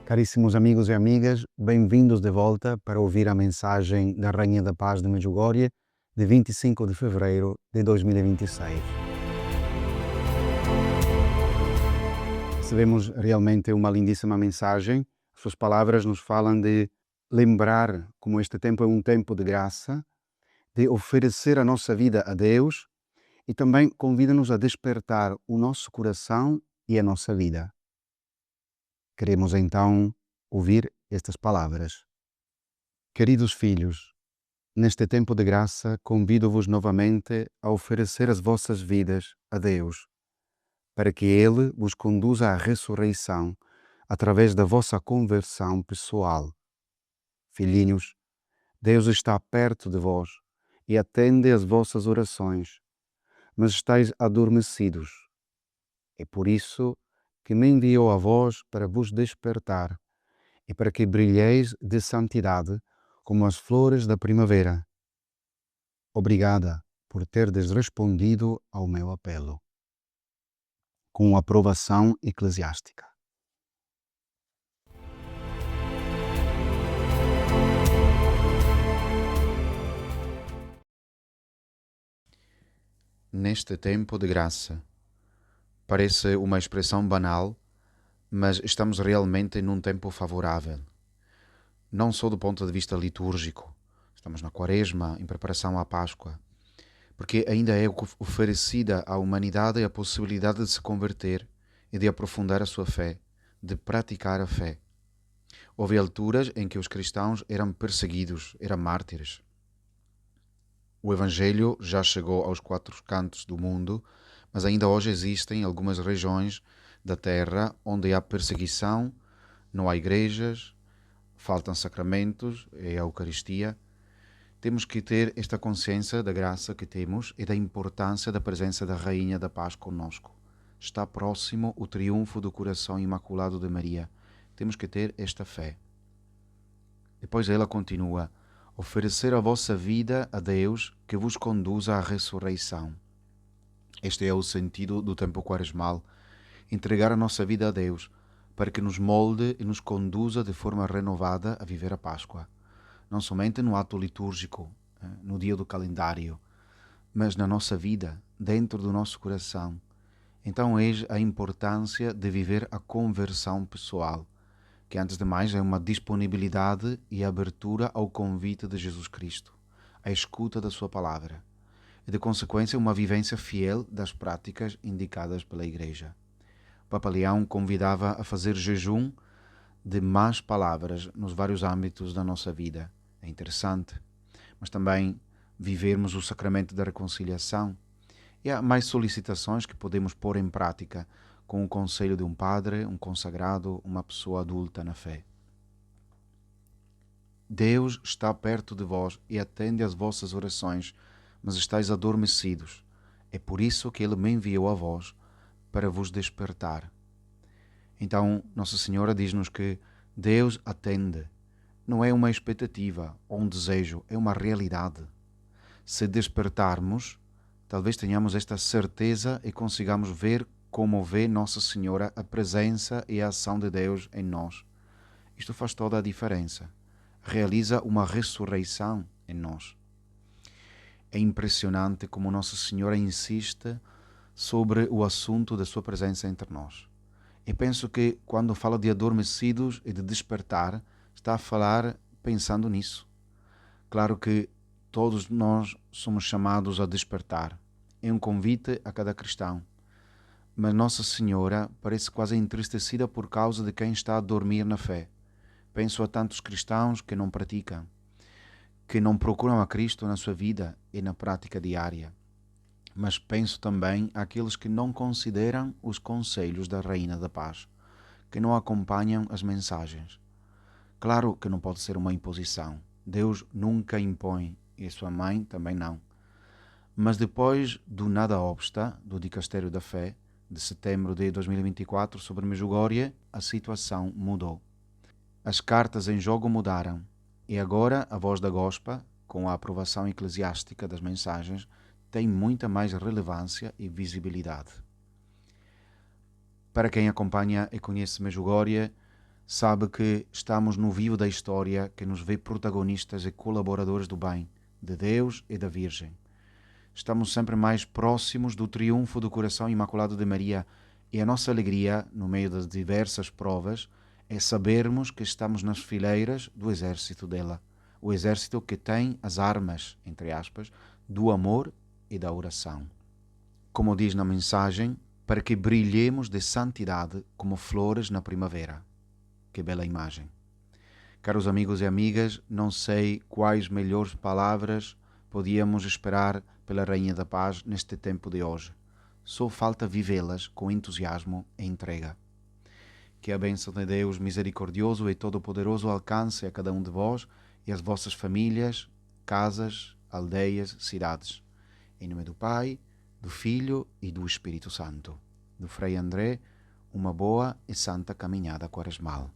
Caríssimos amigos e amigas, bem-vindos de volta para ouvir a mensagem da Rainha da Paz de Medjugorje, de 25 de fevereiro de 2026. Recebemos realmente uma lindíssima mensagem. Suas palavras nos falam de lembrar como este tempo é um tempo de graça, de oferecer a nossa vida a Deus e também convida-nos a despertar o nosso coração e a nossa vida. Queremos então ouvir estas palavras. Queridos filhos, neste tempo de graça, convido-vos novamente a oferecer as vossas vidas a Deus, para que Ele vos conduza à ressurreição através da vossa conversão pessoal. Filhinhos, Deus está perto de vós e atende às vossas orações, mas estáis adormecidos. É por isso que me enviou a vós para vos despertar e para que brilheis de santidade como as flores da primavera. Obrigada por terdes respondido ao meu apelo. Com aprovação eclesiástica. Neste tempo de graça. Parece uma expressão banal, mas estamos realmente num tempo favorável. Não só do ponto de vista litúrgico, estamos na Quaresma, em preparação à Páscoa, porque ainda é oferecida à humanidade a possibilidade de se converter e de aprofundar a sua fé, de praticar a fé. Houve alturas em que os cristãos eram perseguidos, eram mártires. O Evangelho já chegou aos quatro cantos do mundo, mas ainda hoje existem algumas regiões da terra onde há perseguição, não há igrejas, faltam sacramentos e a Eucaristia. Temos que ter esta consciência da graça que temos e da importância da presença da Rainha da Paz conosco. Está próximo o triunfo do coração imaculado de Maria. Temos que ter esta fé. Depois ela continua: oferecer a vossa vida a Deus que vos conduza à ressurreição. Este é o sentido do tempo quaresmal, entregar a nossa vida a Deus, para que nos molde e nos conduza de forma renovada a viver a Páscoa. Não somente no ato litúrgico, no dia do calendário, mas na nossa vida, dentro do nosso coração. Então eis a importância de viver a conversão pessoal, que antes de mais é uma disponibilidade e abertura ao convite de Jesus Cristo, a escuta da sua palavra, e de consequência uma vivência fiel das práticas indicadas pela Igreja. O Papa Leão convidava a fazer jejum de más palavras nos vários âmbitos da nossa vida. É interessante, mas também vivermos o sacramento da reconciliação. E há mais solicitações que podemos pôr em prática com o conselho de um padre, um consagrado, uma pessoa adulta na fé. Deus está perto de vós e atende às vossas orações, mas estáis adormecidos. É por isso que Ele me enviou a vós, para vos despertar. Então, Nossa Senhora diz-nos que Deus atende. Não é uma expectativa ou um desejo, é uma realidade. Se despertarmos, talvez tenhamos esta certeza e consigamos ver como vê Nossa Senhora a presença e a ação de Deus em nós. Isto faz toda a diferença. Realiza uma ressurreição em nós. É impressionante como Nossa Senhora insiste sobre o assunto da sua presença entre nós. Eu penso que quando fala de adormecidos e de despertar, está a falar pensando nisso. Claro que todos nós somos chamados a despertar. É um convite a cada cristão. Mas Nossa Senhora parece quase entristecida por causa de quem está a dormir na fé. Penso a tantos cristãos que não praticam, que não procuram a Cristo na sua vida e na prática diária. Mas penso também àqueles que não consideram os conselhos da Rainha da Paz, que não acompanham as mensagens. Claro que não pode ser uma imposição. Deus nunca impõe, e a sua mãe também não. Mas depois do Nada Obsta, do Dicastério da Fé, de setembro de 2024, sobre Medjugorje, a situação mudou. As cartas em jogo mudaram, e agora a voz da Gospa, com a aprovação eclesiástica das mensagens, tem muita mais relevância e visibilidade. Para quem acompanha e conhece Medjugorje, sabe que estamos no vivo da história que nos vê protagonistas e colaboradores do bem, de Deus e da Virgem. Estamos sempre mais próximos do triunfo do coração imaculado de Maria, e a nossa alegria, no meio das diversas provas, é sabermos que estamos nas fileiras do exército dela, o exército que tem as armas, entre aspas, do amor e da oração. Como diz na mensagem, para que brilhemos de santidade como flores na primavera. Que bela imagem. Caros amigos e amigas, não sei quais melhores palavras podíamos esperar pela Rainha da Paz neste tempo de hoje. Só falta vivê-las com entusiasmo e entrega. Que a bênção de Deus misericordioso e todo-poderoso alcance a cada um de vós e as vossas famílias, casas, aldeias, cidades. Em nome do Pai, do Filho e do Espírito Santo. Do Frei André, uma boa e santa caminhada quaresmal.